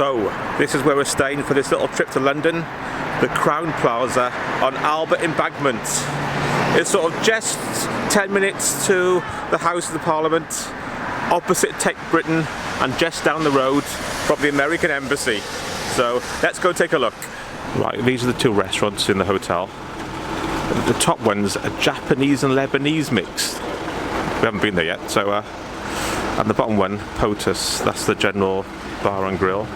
So, this is where we're staying for this little trip to London, the Crowne Plaza on Albert Embankment. It's sort of just 10 minutes to the House of the Parliament, opposite Tate Britain, and just down the road from the American Embassy. So, let's go take a look. Right, these are the two restaurants in the hotel. The top one's a Japanese and Lebanese mix. We haven't been there yet, so and the bottom one, POTUS, that's the general bar and grill.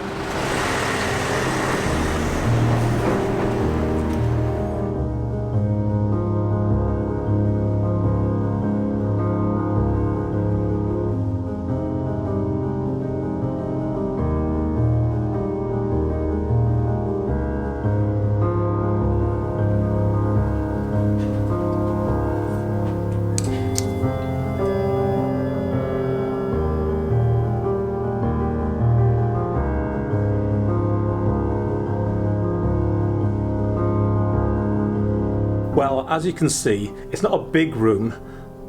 Well, as you can see, it's not a big room,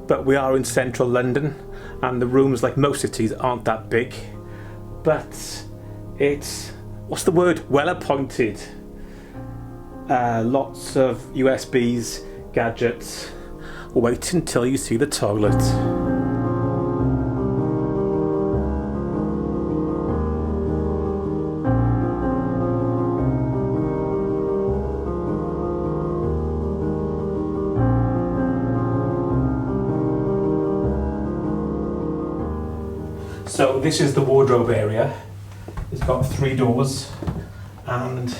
but we are in central London, and the rooms, like most cities, aren't that big. But it's, what's the word? Well appointed. Lots of USBs, gadgets. Wait until you see the toilet. So this is the wardrobe area. It's got 3 doors and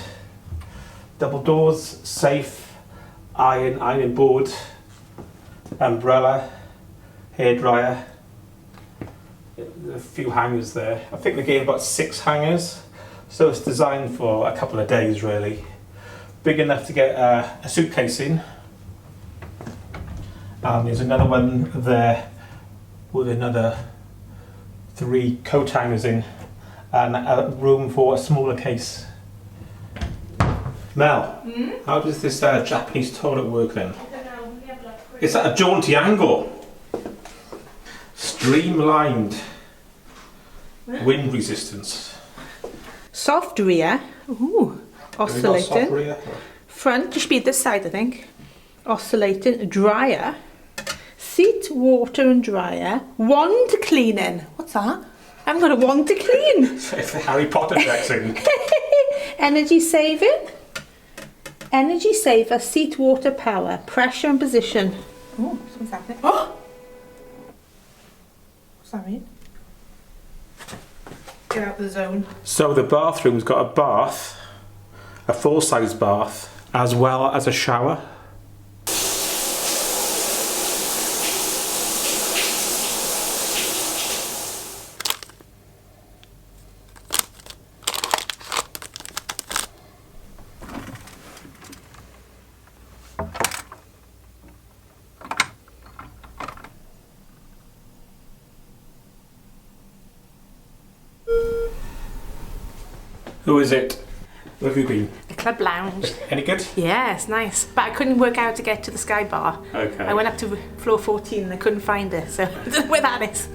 double doors, safe, ironing board, umbrella, hairdryer, a few hangers there. I think they gave about 6 hangers, so it's designed for a couple of days really. Big enough to get a suitcase in. There's another one there with another 3 coat hangers in, and a room for a smaller case. Mel, how does this Japanese toilet work then? I don't know. We have like It's at a jaunty angle. Streamlined. Wind resistance. soft rear. Ooh, oscillating. Rear. Front, you should be this side, I think. Oscillating. Dryer. Seat, water and dryer. Wand cleaning. What's that? I haven't got a wand to clean. If the Harry Potter checks in. Energy saving. Energy saver, seat, water, power, pressure and position. Oh, something's happening. Oh! What's that mean? Get out of the zone. So the bathroom's got a bath, a full-size bath, as well as a shower. Who is it? Where have you been? The club lounge. Any good? Yeah, it's nice. But I couldn't work out to get to the Sky Bar. Okay. I went up to floor 14 and I couldn't find it, so I don't know where that is.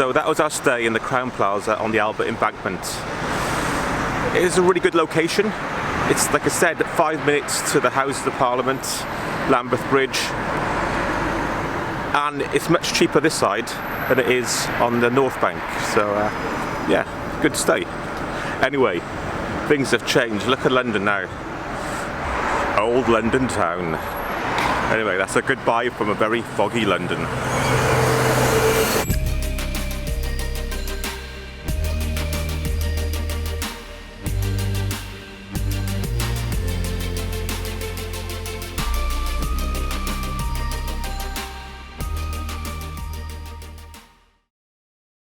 So that was our stay in the Crowne Plaza on the Albert Embankment. It is a really good location. It's, like I said, 5 minutes to the Houses of Parliament, Lambeth Bridge, and it's much cheaper this side than it is on the North Bank. So yeah, good stay. Anyway, things have changed. Look at London now. Old London town. Anyway, that's a goodbye from a very foggy London.